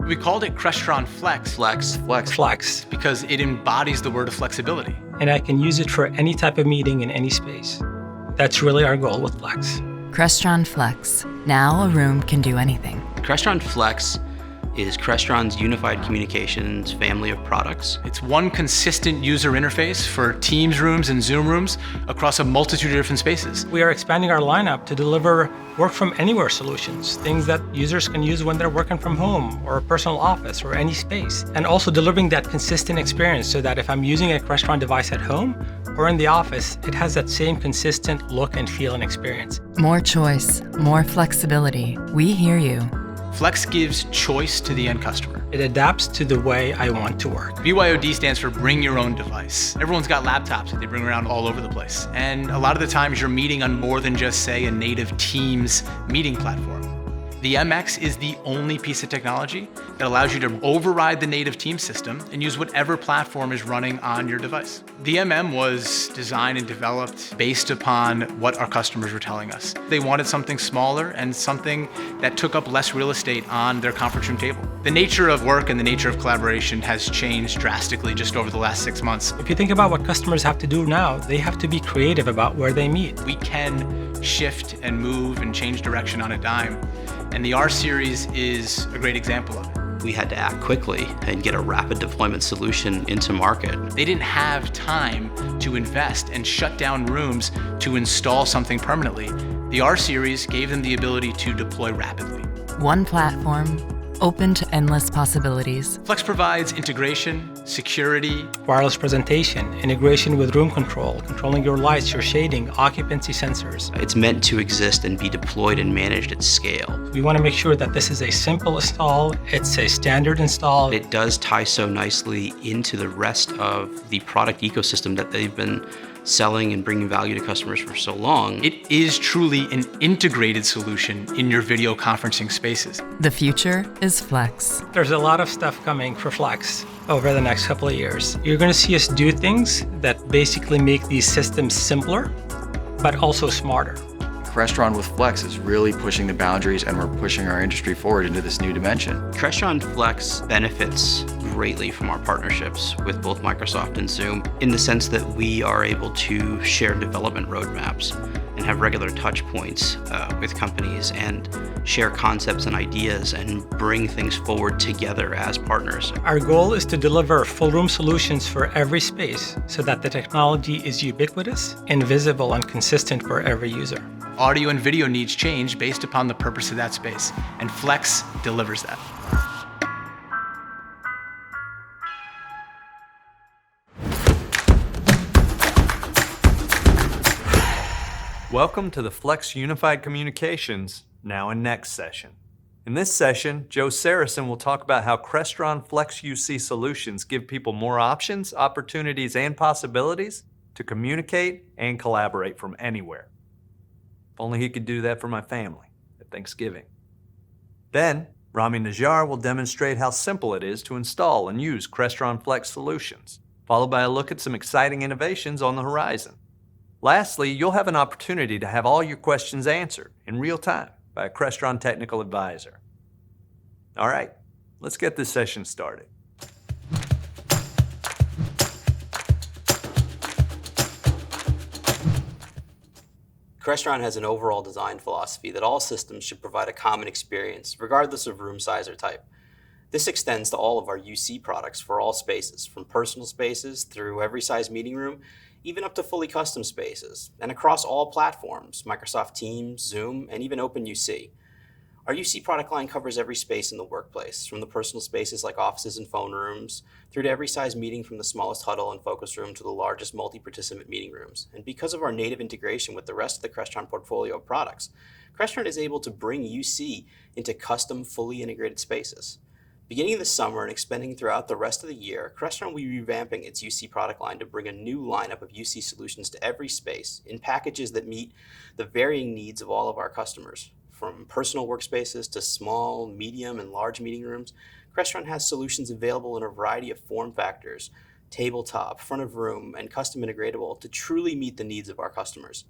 We called it Crestron Flex. Flex. Because it embodies the word of flexibility. And I can use it for any type of meeting in any space. That's really our goal with Flex. Crestron Flex. Now a room can do anything. Crestron Flex is Crestron's unified communications family of products. It's one consistent user interface for Teams rooms and Zoom rooms across a multitude of different spaces. We are expanding our lineup to deliver work from anywhere solutions, things that users can use when they're working from home or a personal office or any space. And also delivering that consistent experience so that if I'm using a Crestron device at home or in the office, it has that same consistent look and feel and experience. More choice, more flexibility. We hear you. Flex gives choice to the end customer. It adapts to the way I want to work. BYOD stands for bring your own device. Everyone's got laptops that they bring around all over the place. And a lot of the times you're meeting on more than just, say, a native Teams meeting platform. The MX is the only piece of technology that allows you to override the native Teams system and use whatever platform is running on your device. The MM was designed and developed based upon what our customers were telling us. They wanted something smaller and something that took up less real estate on their conference room table. The nature of work and the nature of collaboration has changed drastically just over the last 6 months. If you think about what customers have to do now, they have to be creative about where they meet. We can shift and move and change direction on a dime. And the R series is a great example of it. We had to act quickly and get a rapid deployment solution into market. They didn't have time to invest and shut down rooms to install something permanently. The R series gave them the ability to deploy rapidly. One platform, open to endless possibilities. Flex provides integration, security, wireless presentation, integration with room control, controlling your lights, your shading, occupancy sensors. It's meant to exist and be deployed and managed at scale. We want to make sure that this is a simple install, it's a standard install. It does tie so nicely into the rest of the product ecosystem that they've been selling and bringing value to customers for so long. It is truly an integrated solution in your video conferencing spaces. The future is Flex. There's a lot of stuff coming for Flex over the next couple of years. You're going to see us do things that basically make these systems simpler, but also smarter. Crestron with Flex is really pushing the boundaries, and we're pushing our industry forward into this new dimension. Crestron Flex benefits greatly from our partnerships with both Microsoft and Zoom in the sense that we are able to share development roadmaps and have regular touch points with companies and share concepts and ideas and bring things forward together as partners. Our goal is to deliver full room solutions for every space so that the technology is ubiquitous, invisible, and consistent for every user. Audio and video needs change based upon the purpose of that space, and Flex delivers that. Welcome to the Flex Unified Communications Now and Next session. In this session, Joe Saracen will talk about how Crestron Flex UC solutions give people more options, opportunities, and possibilities to communicate and collaborate from anywhere. If only he could do that for my family at Thanksgiving. Then, Rami Najjar will demonstrate how simple it is to install and use Crestron Flex solutions, followed by a look at some exciting innovations on the horizon. Lastly, you'll have an opportunity to have all your questions answered in real time by a Crestron technical advisor. All right, let's get this session started. Crestron has an overall design philosophy that all systems should provide a common experience, regardless of room size or type. This extends to all of our UC products for all spaces, from personal spaces through every size meeting room, even up to fully custom spaces, and across all platforms, Microsoft Teams, Zoom, and even OpenUC. Our UC product line covers every space in the workplace, from the personal spaces like offices and phone rooms, through to every size meeting from the smallest huddle and focus room to the largest multi-participant meeting rooms. And because of our native integration with the rest of the Crestron portfolio of products, Crestron is able to bring UC into custom, fully integrated spaces. Beginning this summer and expanding throughout the rest of the year, Crestron will be revamping its UC product line to bring a new lineup of UC solutions to every space in packages that meet the varying needs of all of our customers. From personal workspaces to small, medium, and large meeting rooms, Crestron has solutions available in a variety of form factors, tabletop, front of room, and custom integratable to truly meet the needs of our customers.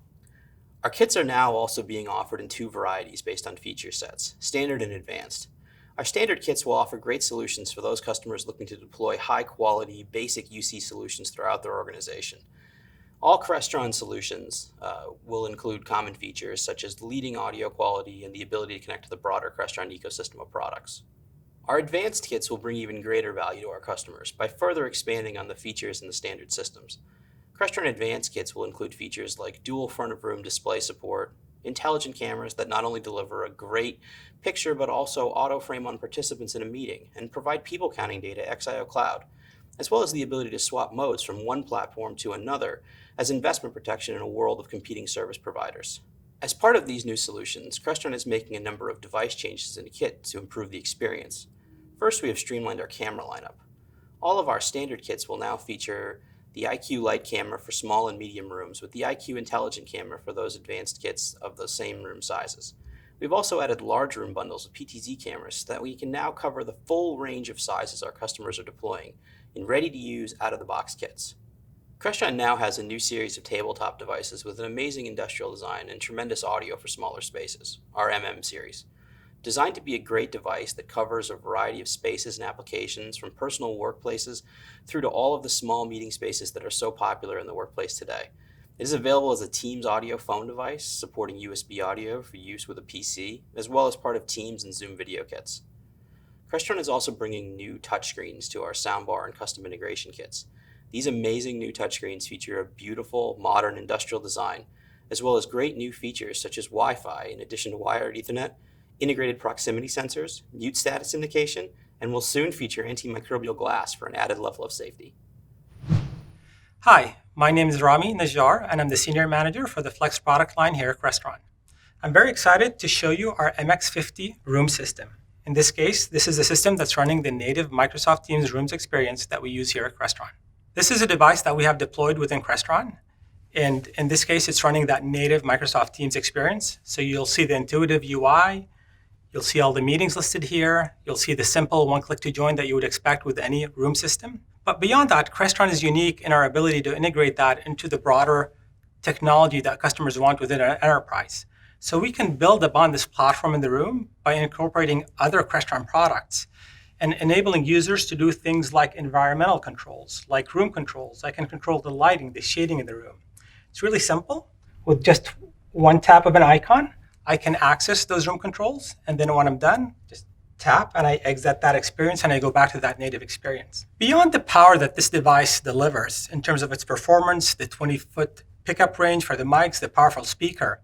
Our kits are now also being offered in two varieties based on feature sets, standard and advanced. Our standard kits will offer great solutions for those customers looking to deploy high-quality, basic UC solutions throughout their organization. All Crestron solutions will include common features such as leading audio quality and the ability to connect to the broader Crestron ecosystem of products. Our advanced kits will bring even greater value to our customers by further expanding on the features in the standard systems. Crestron Advanced kits will include features like dual front-of-room display support, intelligent cameras that not only deliver a great picture but also auto-frame on participants in a meeting and provide people counting data XIO Cloud, as well as the ability to swap modes from one platform to another as investment protection in a world of competing service providers. As part of these new solutions, Crestron is making a number of device changes in the kit to improve the experience. First, we have streamlined our camera lineup. All of our standard kits will now feature the IQ Light camera for small and medium rooms with the IQ Intelligent camera for those advanced kits of the same room sizes. We've also added large room bundles of PTZ cameras so that we can now cover the full range of sizes our customers are deploying in ready-to-use out-of-the-box kits. Crestron now has a new series of tabletop devices with an amazing industrial design and tremendous audio for smaller spaces, our series. Designed to be a great device that covers a variety of spaces and applications from personal workplaces through to all of the small meeting spaces that are so popular in the workplace today. It is available as a Teams audio phone device supporting USB audio for use with a PC, as well as part of Teams and Zoom video kits. Crestron is also bringing new touchscreens to our soundbar and custom integration kits. These amazing new touchscreens feature a beautiful, modern industrial design, as well as great new features such as Wi-Fi in addition to wired Ethernet, integrated proximity sensors, mute status indication, and will soon feature antimicrobial glass for an added level of safety. Hi, my name is Rami Najjar, and I'm the Senior Manager for the Flex product line here at Crestron. I'm very excited to show you our MX50 room system. In this case, this is a system that's running the native Microsoft Teams Rooms experience that we use here at Crestron. This is a device that we have deployed within Crestron, and in this case, it's running that native Microsoft Teams experience. So you'll see the intuitive UI, you'll see all the meetings listed here. You'll see the simple one-click to join that you would expect with any room system. But beyond that, Crestron is unique in our ability to integrate that into the broader technology that customers want within an enterprise. So we can build upon this platform in the room by incorporating other Crestron products and enabling users to do things like environmental controls, like room controls. I can control the lighting, the shading in the room. It's really simple. With just one tap of an icon, I can access those room controls, and then when I'm done, just tap and I exit that experience and I go back to that native experience. Beyond the power that this device delivers in terms of its performance, the 20-foot pickup range for the mics, the powerful speaker,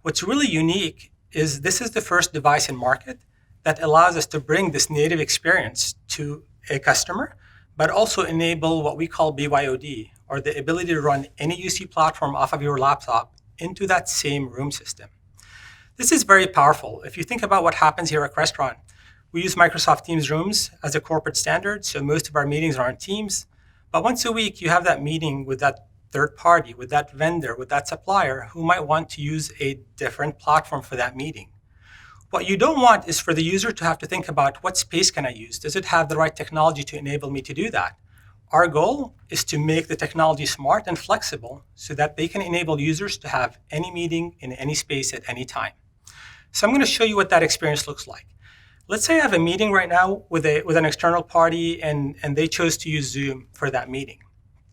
what's really unique is this is the first device in market that allows us to bring this native experience to a customer, but also enable what we call BYOD, or the ability to run any UC platform off of your laptop into that same room system. This is very powerful. If you think about what happens here at Crestron, we use Microsoft Teams Rooms as a corporate standard, so most of our meetings are on Teams. But once a week, you have that meeting with that third party, with that vendor, with that supplier who might want to use a different platform for that meeting. What you don't want is for the user to have to think about what space can I use? Does it have the right technology to enable me to do that? Our goal is to make the technology smart and flexible so that they can enable users to have any meeting in any space at any time. So I'm going to show you what that experience looks like. Let's say I have a meeting right now with an external party and they chose to use Zoom for that meeting.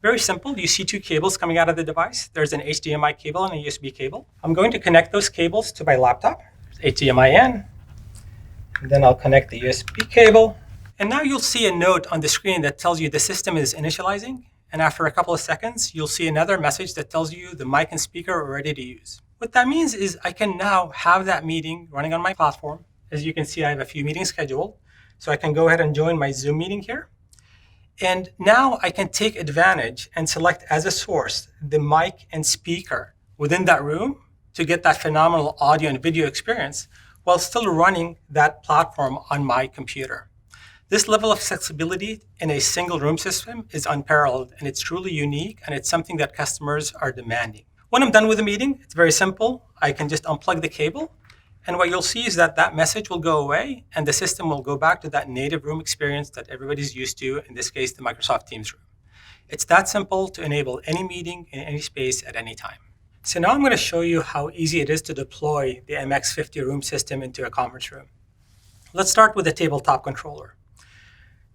Very simple. You see two cables coming out of the device. There's an HDMI cable and a USB cable. I'm going to connect those cables to my laptop. HDMI in, and then I'll connect the USB cable. And now you'll see a note on the screen that tells you the system is initializing. And after a couple of seconds, you'll see another message that tells you the mic and speaker are ready to use. What that means is I can now have that meeting running on my platform. As you can see, I have a few meetings scheduled. So I can go ahead and join my Zoom meeting here. And now I can take advantage and select as a source the mic and speaker within that room to get that phenomenal audio and video experience while still running that platform on my computer. This level of flexibility in a single room system is unparalleled, and it's truly unique, and it's something that customers are demanding. When I'm done with the meeting, it's very simple. I can just unplug the cable, and what you'll see is that that message will go away, and the system will go back to that native room experience that everybody's used to, in this case, the Microsoft Teams room. It's that simple to enable any meeting in any space at any time. So now I'm going to show you how easy it is to deploy the MX50 room system into a conference room. Let's start with the tabletop controller.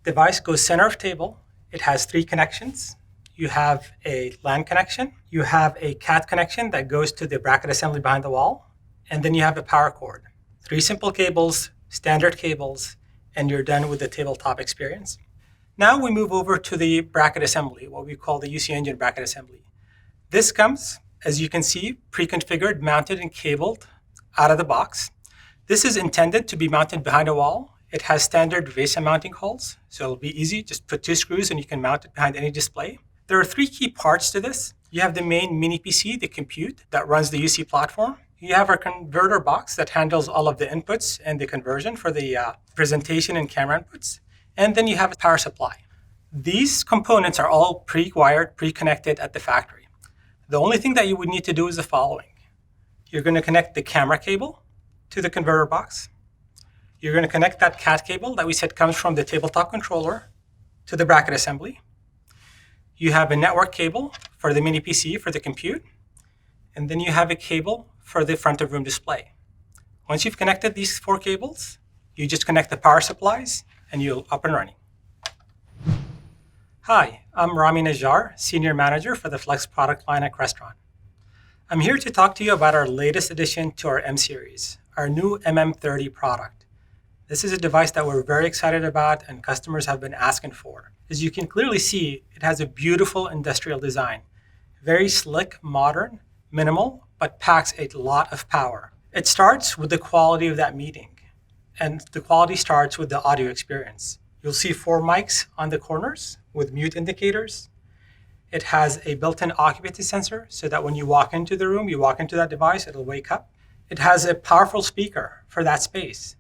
Device goes center of table. It has 3 connections. You have a LAN connection. You have a CAT connection that goes to the bracket assembly behind the wall. And then you have a power cord. 3 simple cables, standard cables, and you're done with the tabletop experience. Now we move over to the bracket assembly, what we call the UC Engine bracket assembly. This comes, as you can see, pre-configured, mounted, and cabled out of the box. This is intended to be mounted behind a wall. It has standard VESA mounting holes, so it'll be easy. Just put 2 screws and you can mount it behind any display. There are 3 key parts to this. You have the main mini PC, the compute that runs the UC platform. You have our converter box that handles all of the inputs and the conversion for the presentation and camera inputs. And then you have a power supply. These components are all pre-wired, pre-connected at the factory. The only thing that you would need to do is the following. You're going to connect the camera cable to the converter box. You're going to connect that CAT cable that we said comes from the tabletop controller to the bracket assembly. You have a network cable for the mini PC for the compute. And then you have a cable for the front of room display. Once you've connected these 4 cables, you just connect the power supplies and you're up and running. Hi, I'm Rami Najjar, Senior Manager for the Flex product line at Crestron. I'm here to talk to you about our latest addition to our M series, our new MM30 product. This is a device that we're very excited about and customers have been asking for. As you can clearly see, it has a beautiful industrial design, very slick, modern, minimal, but packs a lot of power. It starts with the quality of that meeting, and the quality starts with the audio experience. You'll see 4 mics on the corners with mute indicators. It has a built-in occupancy sensor so that when you walk into the room, you walk into that device, it'll wake up. It has a powerful speaker for that space.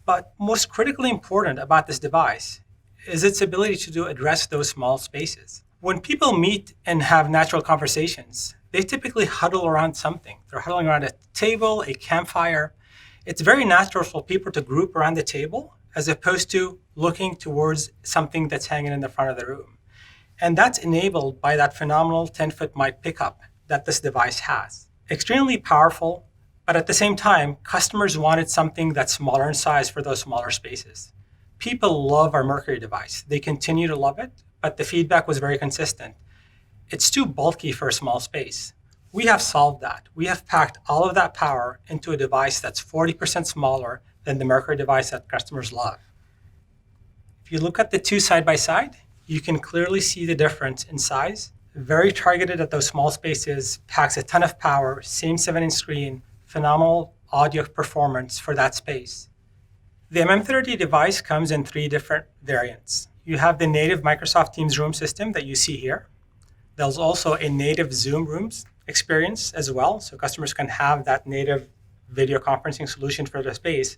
But most critically important about this device is its ability to address those small spaces. When people meet and have natural conversations, they typically huddle around something. They're huddling around a table, a campfire. It's very natural for people to group around the table as opposed to looking towards something that's hanging in the front of the room. And that's enabled by that phenomenal 10-foot mic pickup that this device has. Extremely powerful, but at the same time, customers wanted something that's smaller in size for those smaller spaces. People love our Mercury device. They continue to love it, but the feedback was very consistent. It's too bulky for a small space. We have solved that. We have packed all of that power into a device that's 40% smaller than the Mercury device that customers love. If you look at the 2 side by side, you can clearly see the difference in size. Very targeted at those small spaces, packs a ton of power, same 7-inch screen, phenomenal audio performance for that space. The MM30 device comes in 3 different variants. You have the native Microsoft Teams room system that you see here. There's also a native Zoom Rooms experience as well, so customers can have that native video conferencing solution for their space.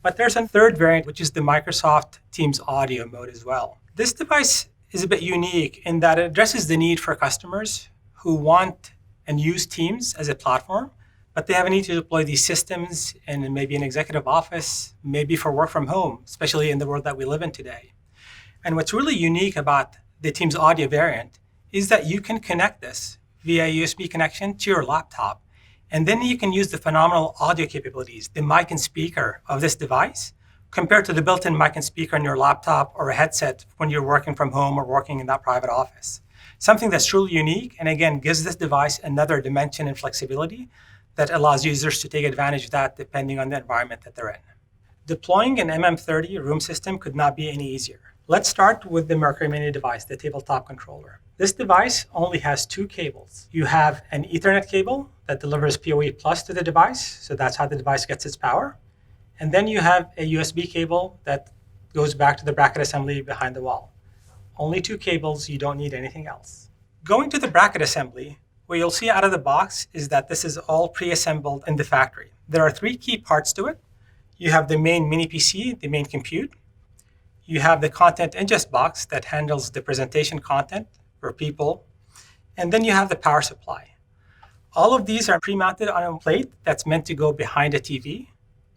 But there's a 3rd variant, which is the Microsoft Teams audio mode as well. This device is a bit unique in that it addresses the need for customers who want and use Teams as a platform, but they have a need to deploy these systems in maybe an executive office, maybe for work from home, especially in the world that we live in today. And what's really unique about the Teams audio variant is that you can connect this via USB connection to your laptop. And then you can use the phenomenal audio capabilities, the mic and speaker of this device, compared to the built-in mic and speaker on your laptop or a headset when you're working from home or working in that private office. Something that's truly unique, and again, gives this device another dimension and flexibility that allows users to take advantage of that depending on the environment that they're in. Deploying an MM30 room system could not be any easier. Let's start with the Mercury Mini device, the tabletop controller. This device only has 2 cables. You have an Ethernet cable that delivers PoE Plus to the device, so that's how the device gets its power. And then you have a USB cable that goes back to the bracket assembly behind the wall. Only 2 cables, you don't need anything else. Going to the bracket assembly, what you'll see out of the box is that this is all pre-assembled in the factory. There are 3 key parts to it. You have the main mini PC, the main compute. You have the content ingest box that handles the presentation content for people. And then you have the power supply. All of these are pre-mounted on a plate that's meant to go behind a TV.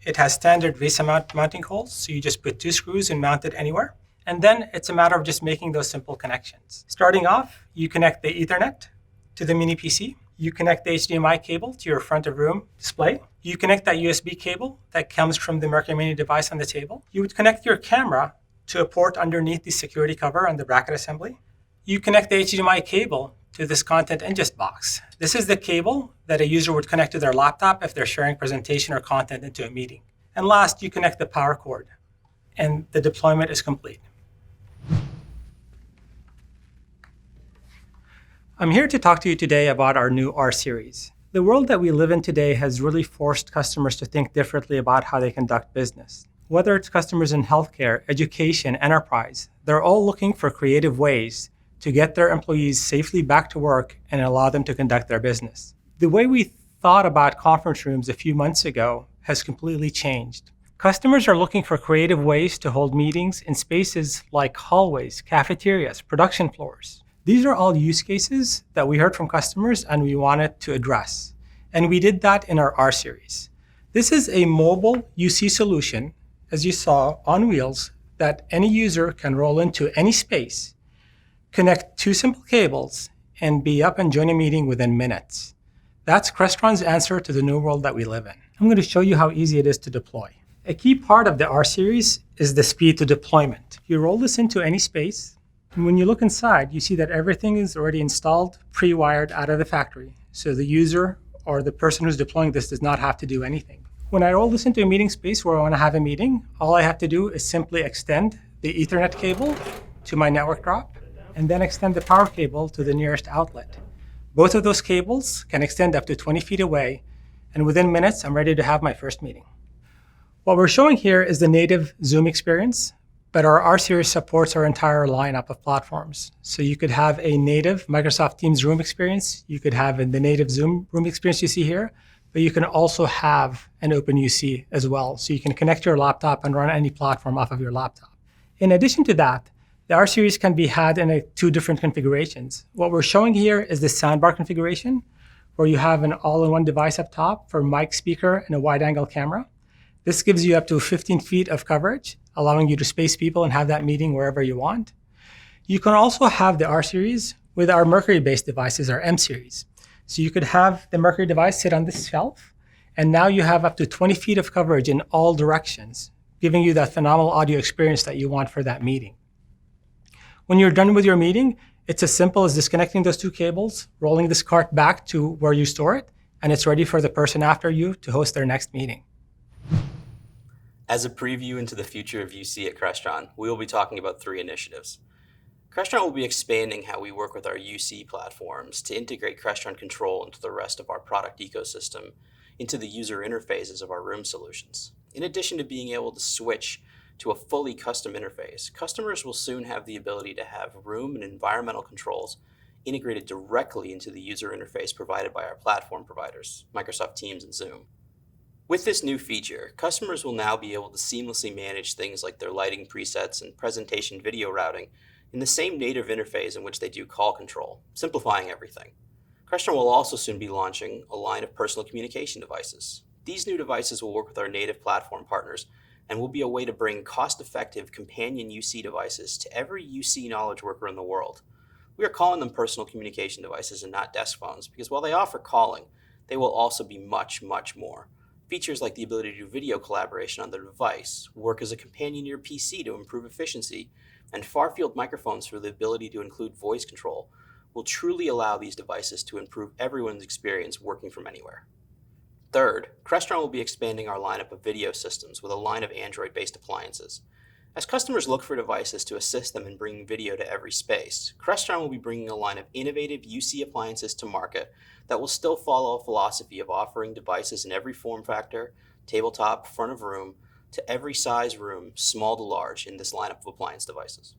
It has standard VESA mounting holes, so you just put 2 screws and mount it anywhere. And then it's a matter of just making those simple connections. Starting off, you connect the Ethernet to the mini PC. You connect the HDMI cable to your front of room display. You connect that USB cable that comes from the Mercury Mini device on the table. You would connect your camera to a port underneath the security cover on the bracket assembly. You connect the HDMI cable to this content ingest box. This is the cable that a user would connect to their laptop if they're sharing presentation or content into a meeting. And last, you connect the power cord, and the deployment is complete. I'm here to talk to you today about our new R series. The world that we live in today has really forced customers to think differently about how they conduct business. Whether it's customers in healthcare, education, enterprise, they're all looking for creative ways to get their employees safely back to work and allow them to conduct their business. The way we thought about conference rooms a few months ago has completely changed. Customers are looking for creative ways to hold meetings in spaces like hallways, cafeterias, production floors. These are all use cases that we heard from customers and we wanted to address. And we did that in our R series. This is a mobile UC solution, as you saw, on wheels, that any user can roll into any space, connect 2 simple cables, and be up and join a meeting within minutes. That's Crestron's answer to the new world that we live in. I'm going to show you how easy it is to deploy. A key part of the R series is the speed to deployment. You roll this into any space, and when you look inside, you see that everything is already installed, pre-wired out of the factory. So the user or the person who's deploying this does not have to do anything. When I roll this into a meeting space where I want to have a meeting, all I have to do is simply extend the Ethernet cable to my network drop, and then extend the power cable to the nearest outlet. Both of those cables can extend up to 20 feet away, and within minutes, I'm ready to have my first meeting. What we're showing here is the native Zoom experience, but our R series supports our entire lineup of platforms. So you could have a native Microsoft Teams room experience, you could have the native Zoom room experience you see here, but you can also have an OpenUC as well. So you can connect your laptop and run any platform off of your laptop. In addition to that, the R series can be had in 2 different configurations. What we're showing here is the soundbar configuration, where you have an all-in-one device up top for mic, speaker, and a wide-angle camera. This gives you up to 15 feet of coverage, allowing you to space people and have that meeting wherever you want. You can also have the R series with our Mercury-based devices, our M series. So you could have the Mercury device sit on this shelf, and now you have up to 20 feet of coverage in all directions, giving you that phenomenal audio experience that you want for that meeting. When you're done with your meeting, it's as simple as disconnecting those 2 cables, rolling this cart back to where you store it, and it's ready for the person after you to host their next meeting. As a preview into the future of UC at Crestron, we will be talking about 3 initiatives. Crestron will be expanding how we work with our UC platforms to integrate Crestron Control into the rest of our product ecosystem, into the user interfaces of our room solutions. In addition to being able to switch to a fully custom interface, customers will soon have the ability to have room and environmental controls integrated directly into the user interface provided by our platform providers, Microsoft Teams and Zoom. With this new feature, customers will now be able to seamlessly manage things like their lighting presets and presentation video routing in the same native interface in which they do call control, simplifying everything. Crestron will also soon be launching a line of personal communication devices. These new devices will work with our native platform partners and will be a way to bring cost-effective companion UC devices to every UC knowledge worker in the world. We are calling them personal communication devices and not desk phones because while they offer calling, they will also be much, much more. Features like the ability to do video collaboration on the device, work as a companion to your PC to improve efficiency, and far-field microphones for the ability to include voice control will truly allow these devices to improve everyone's experience working from anywhere. Third, Crestron will be expanding our lineup of video systems with a line of Android-based appliances. As customers look for devices to assist them in bringing video to every space, Crestron will be bringing a line of innovative UC appliances to market that will still follow a philosophy of offering devices in every form factor, tabletop, front of room, to every size room, small to large, in this lineup of appliance devices.